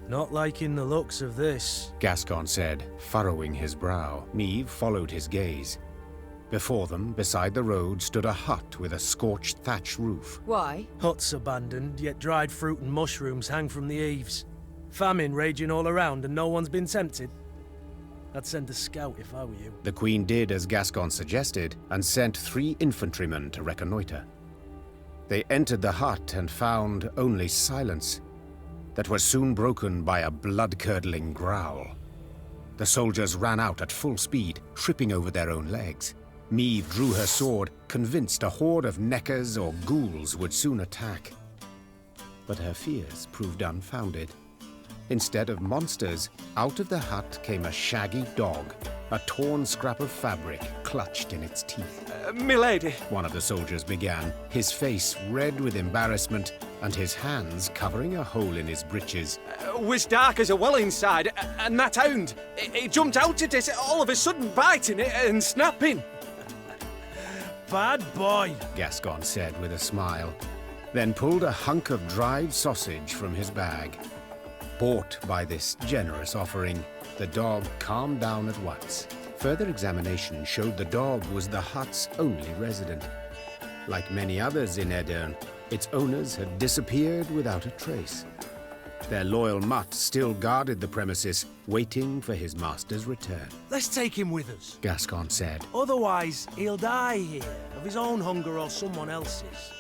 Not liking the looks of this, Gascon said, furrowing his brow. Meave followed his gaze. Before them, beside the road, stood a hut with a scorched thatch roof. Why? Hut's abandoned, yet dried fruit and mushrooms hang from the eaves. Famine raging all around and no one's been tempted. I'd send a scout if I were you. The Queen did as Gascon suggested, and sent 3 infantrymen to reconnoiter. They entered the hut and found only silence, that was soon broken by a blood-curdling growl. The soldiers ran out at full speed, tripping over their own legs. Meave drew her sword, convinced a horde of neckers or ghouls would soon attack. But her fears proved unfounded. Instead of monsters, out of the hut came a shaggy dog, a torn scrap of fabric clutched in its teeth. Milady, One of the soldiers began, his face red with embarrassment and his hands covering a hole in his breeches. was dark as a well inside, and that hound, it jumped out at us, all of a sudden biting it and snapping. Bad boy! Gascon said with a smile, then pulled a hunk of dried sausage from his bag. Bought by this generous offering, the dog calmed down at once. Further examination showed the dog was the hut's only resident. Like many others in Edern, its owners had disappeared without a trace. Their loyal mutt still guarded the premises, waiting for his master's return. Let's take him with us. Gascon said. Otherwise, he'll die here, of his own hunger or someone else's.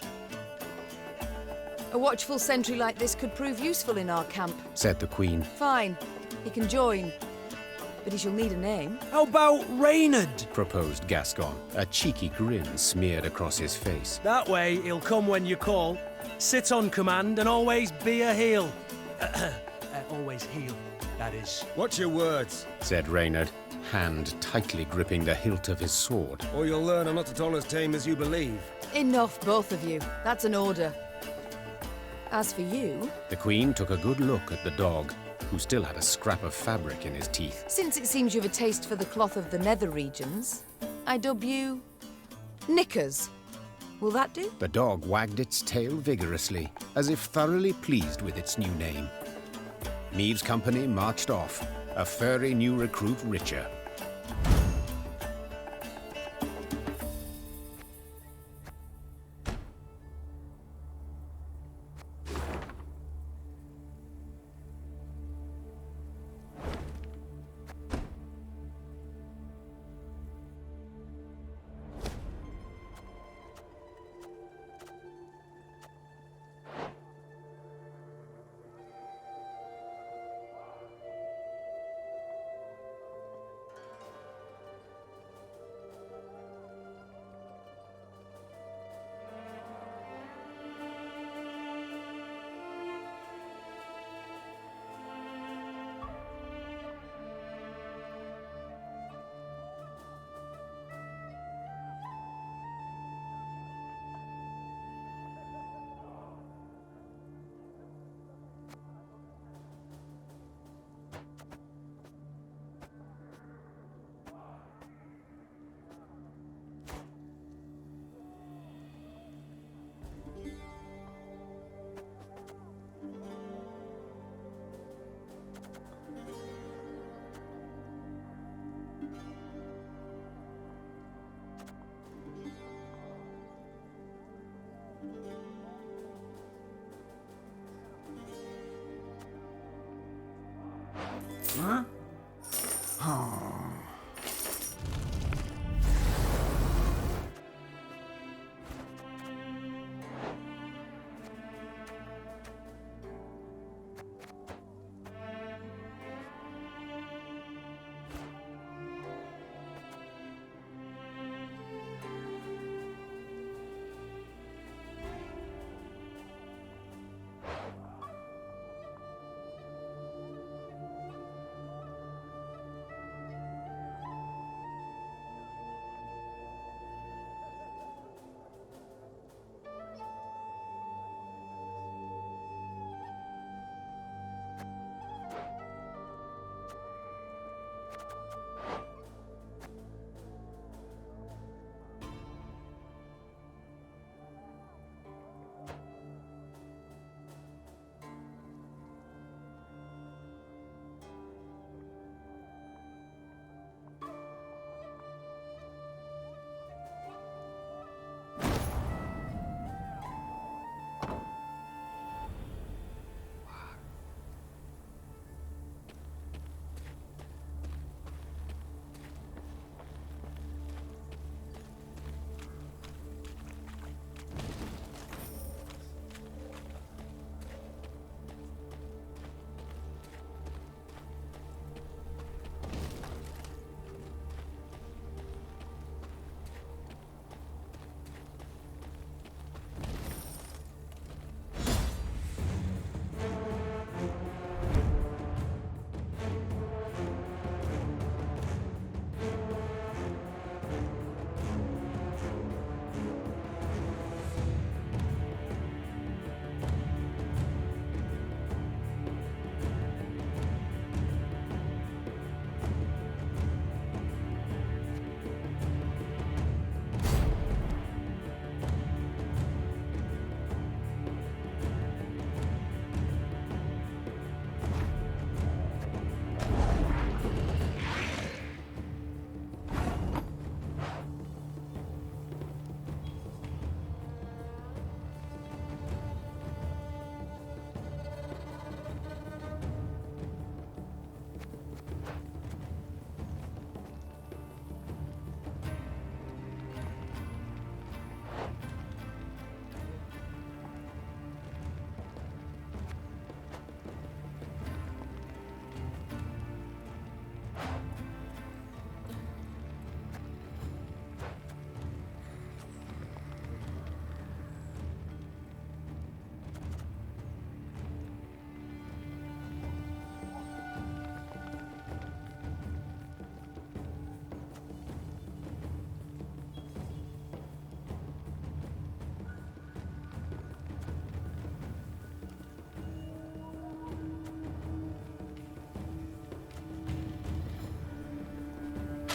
A watchful sentry like this could prove useful in our camp. Said the Queen. Fine, he can join. But he shall need a name. How about Reynard? Proposed Gascon. A cheeky grin smeared across his face. That way, he'll come when you call, sit on command, and always be a heel. Always heel, that is. Watch your words, Said Reynard, hand tightly gripping the hilt of his sword. or you'll learn I'm not at all as tame as you believe. Enough, both of you. That's an order. As for you, The Queen took a good look at the dog, who still had a scrap of fabric in his teeth. since it seems you've a taste for the cloth of the nether regions, I dub you Knickers. Will that do? The dog wagged its tail vigorously, as if thoroughly pleased with its new name. Meave's company marched off, a furry new recruit richer. Huh?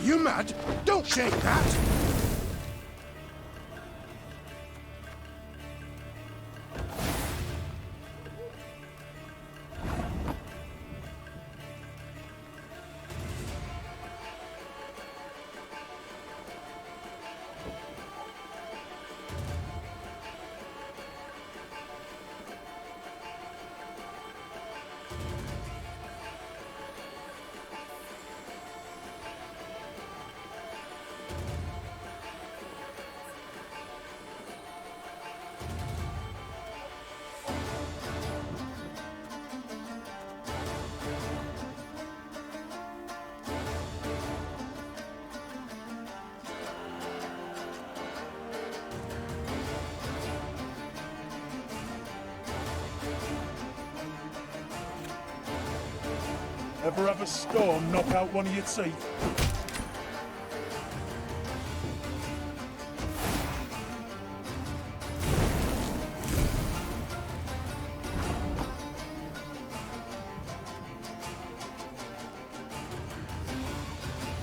You mad? Don't shake that! Ever have a storm knock out one of your teeth?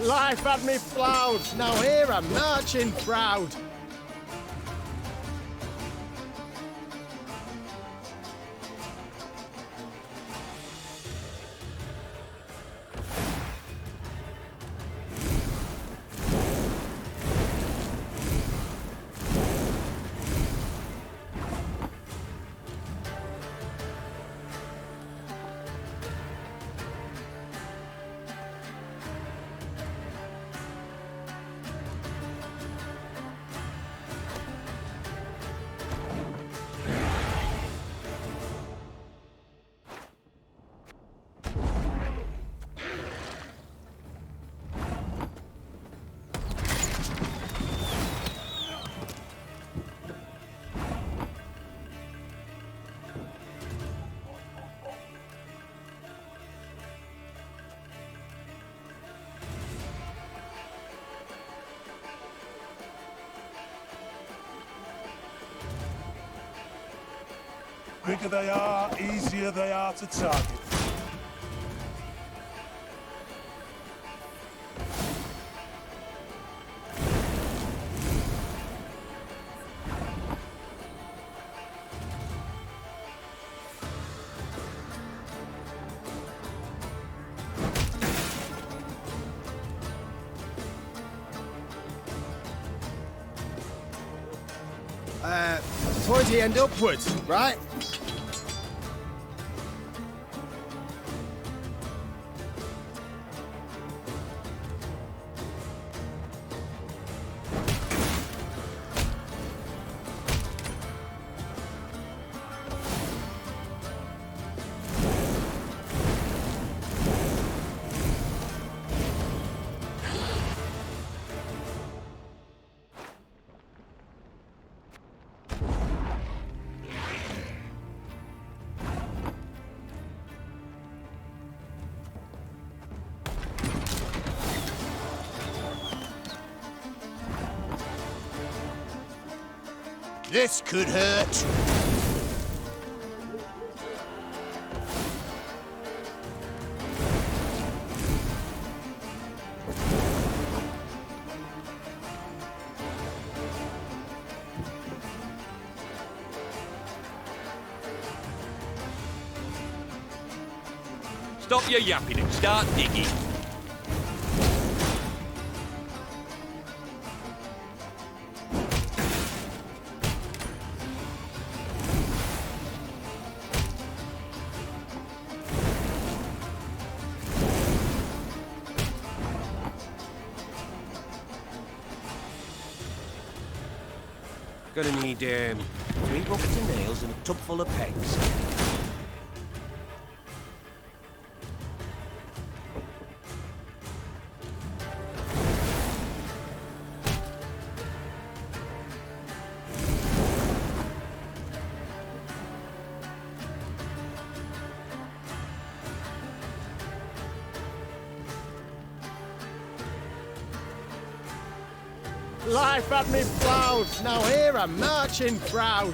Life had me ploughed, now here I'm marching proud. Bigger they are, easier they are to target. Pointy end upwards, right? This could hurt. Stop your yapping and start digging. Gonna need 3 buckets of nails and a tub full of pegs. Life had me ploughed, now here I'm marching proud.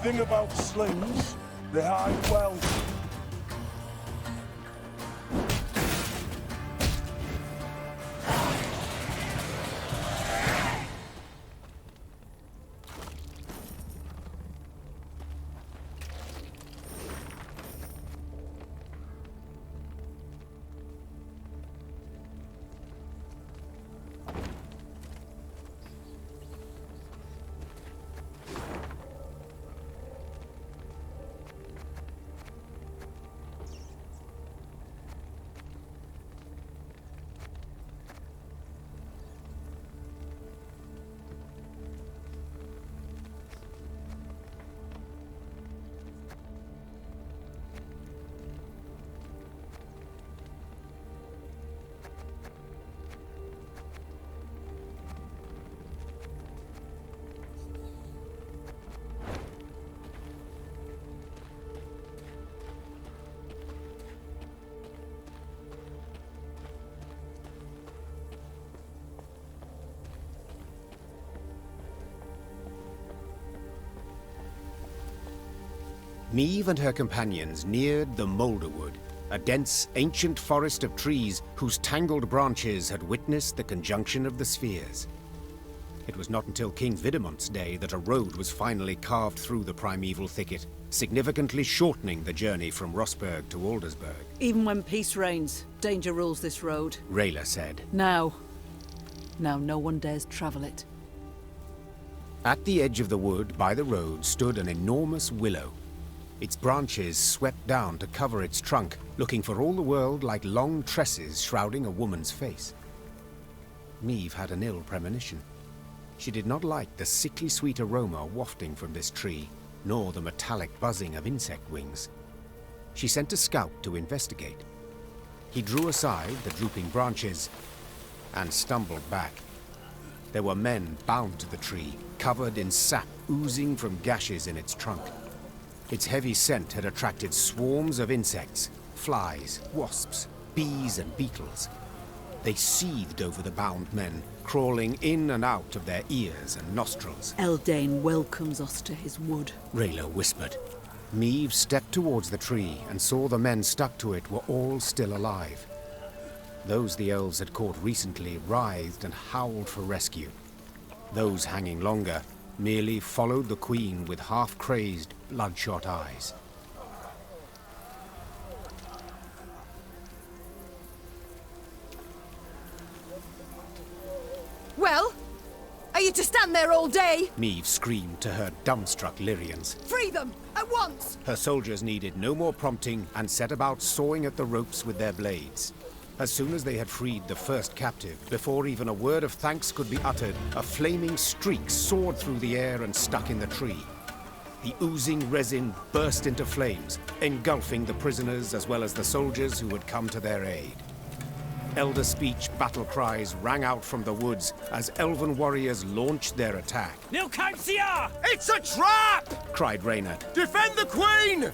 Thing about slings, they hide well. Niamh and her companions neared the Moulderwood, a dense, ancient forest of trees whose tangled branches had witnessed the conjunction of the spheres. It was not until King Vidamont's day that a road was finally carved through the primeval thicket, significantly shortening the journey from Rossburg to Aldersburg. Even when peace reigns, danger rules this road. Rayla said. Now no one dares travel it. At the edge of the wood by the road stood an enormous willow. Its branches swept down to cover its trunk, looking for all the world like long tresses shrouding a woman's face. Niamh had an ill premonition. She did not like the sickly sweet aroma wafting from this tree, nor the metallic buzzing of insect wings. She sent a scout to investigate. He drew aside the drooping branches and stumbled back. There were men bound to the tree, covered in sap oozing from gashes in its trunk. Its heavy scent had attracted swarms of insects, flies, wasps, bees and beetles. They seethed over the bound men, crawling in and out of their ears and nostrils. Eldain welcomes us to his wood, Rayla whispered. Niamh stepped towards the tree and saw the men stuck to it were all still alive. Those the elves had caught recently writhed and howled for rescue. Those hanging longer merely followed the queen with half-crazed, bloodshot eyes. Well, are you to stand there all day? Niamh screamed to her dumbstruck Lyrians. Free them, at once! Her soldiers needed no more prompting and set about sawing at the ropes with their blades. As soon as they had freed the first captive, before even a word of thanks could be uttered, a flaming streak soared through the air and stuck in the tree. The oozing resin burst into flames, engulfing the prisoners as well as the soldiers who had come to their aid. Elder speech battle cries rang out from the woods as elven warriors launched their attack. It's a trap! Cried Rayna. Defend the Queen!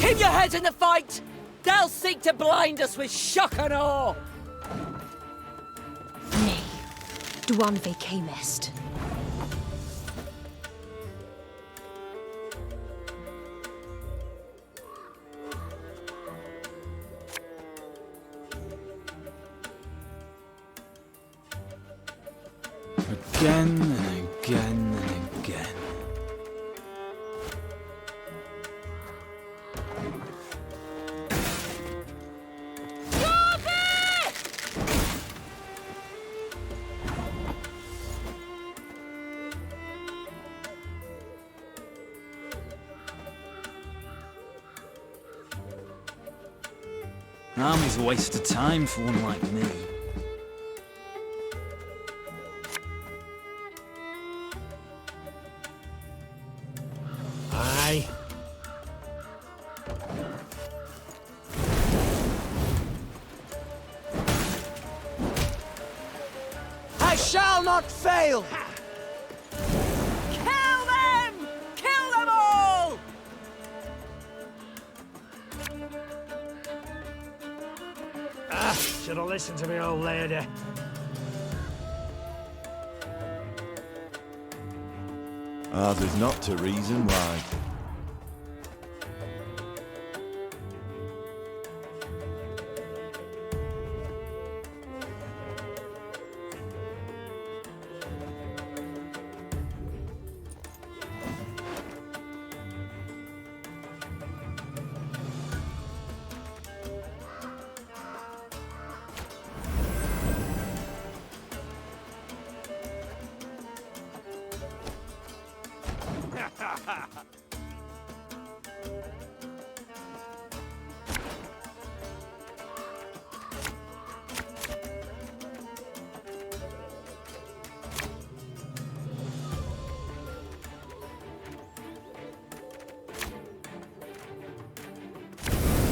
Keep your heads in the fight! They'll seek to blind us with shock and awe! Nay, Duan ve camest. again and again and again. An army's a waste of time for one like me. Aye. I shall not fail! Kill them! Kill them all! Should have listened to me, old lady. There's not to reason why.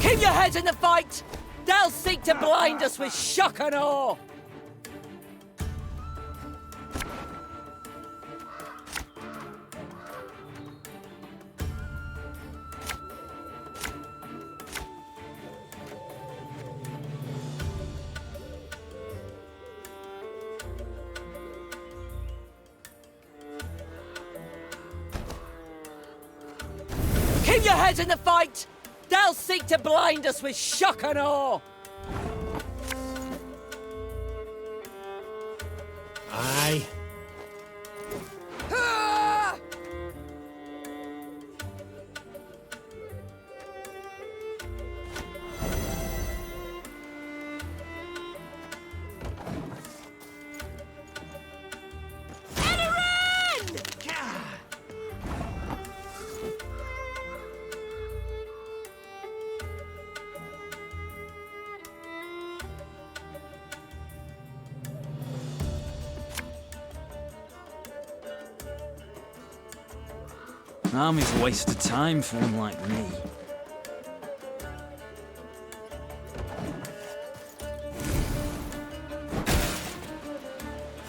Keep your heads in the fight! They'll seek to blind us with shock and awe! Keep your heads in the fight! They'll seek to blind us with shock and awe! Aye. Ah! An army's a waste of time for one like me.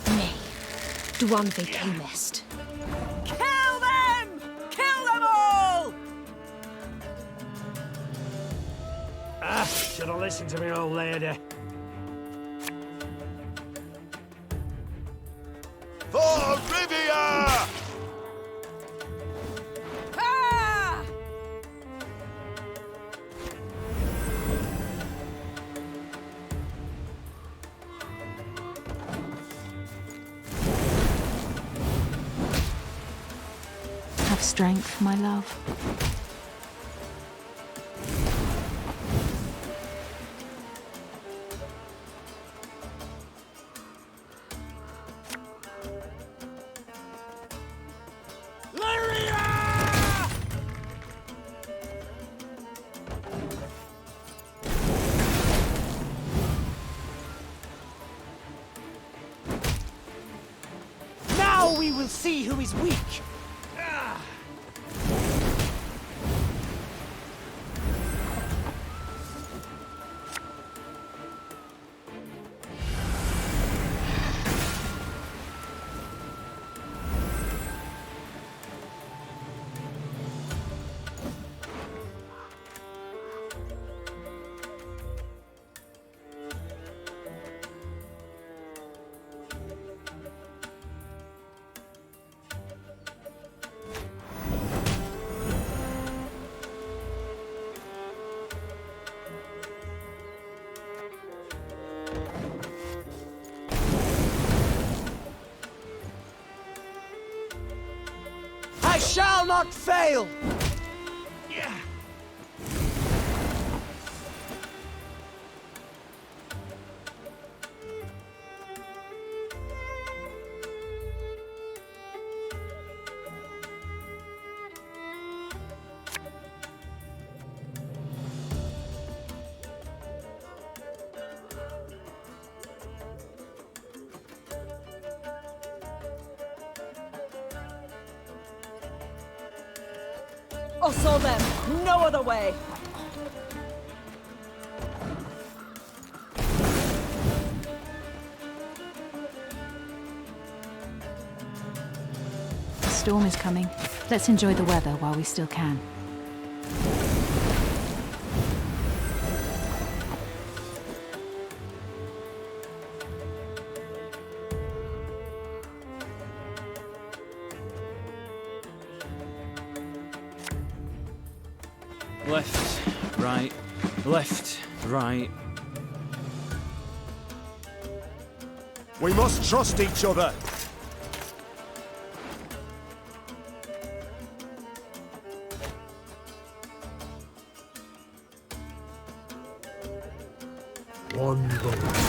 Nej, du undviker mest. Kill them! Kill them all! Should have listened to me, old lady. For Rivia! Ah! Have strength, my love. Now we will see who is weak. not fail! Us or them, no other way! The storm is coming. Let's enjoy the weather while we still can. Left, right, left, right. We must trust each other. One vote.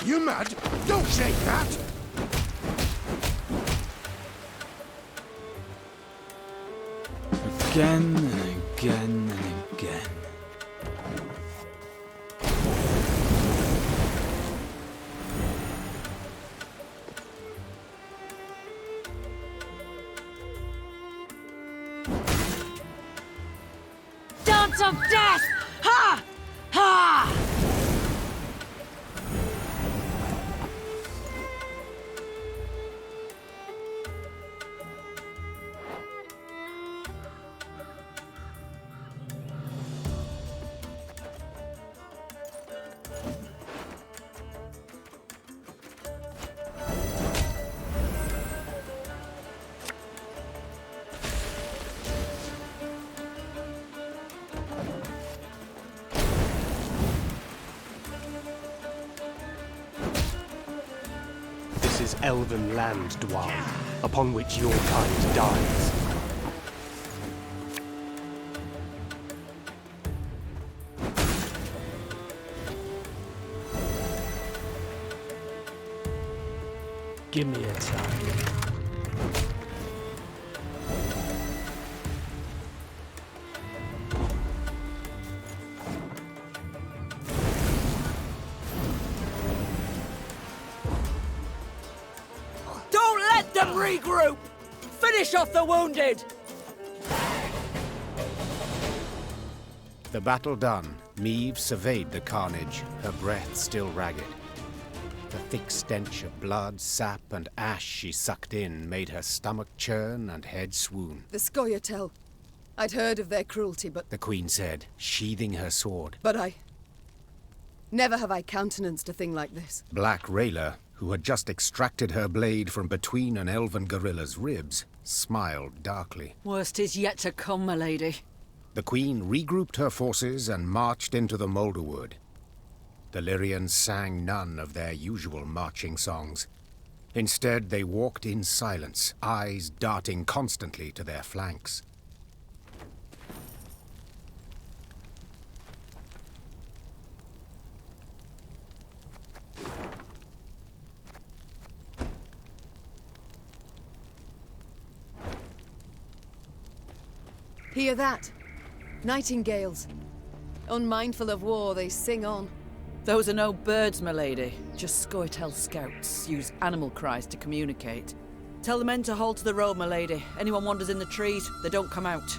You mad? Don't shake that! Again and again and again. Dance of death! Ha! Ha! This is elven land, Dwarf, upon which your kind dies. Give me a time. Don't let them regroup! Finish off the wounded! The battle done, Meve surveyed the carnage, her breath still ragged. The thick stench of blood, sap, and ash she sucked in made her stomach churn and head swoon. The Scoia'tael. I'd heard of their cruelty, but... The queen said, sheathing her sword. But never have I countenanced a thing like this. Black Rayla, who had just extracted her blade from between an elven gorilla's ribs, smiled darkly. Worst is yet to come, my lady. The queen regrouped her forces and marched into the Moulderwood. The Lyrians sang none of their usual marching songs. Instead, they walked in silence, eyes darting constantly to their flanks. Hear that? Nightingales. Unmindful of war, they sing on. Those are no birds, my lady. Just Scoia'tael scouts use animal cries to communicate. Tell the men to hold to the road, my lady. Anyone wanders in the trees, they don't come out.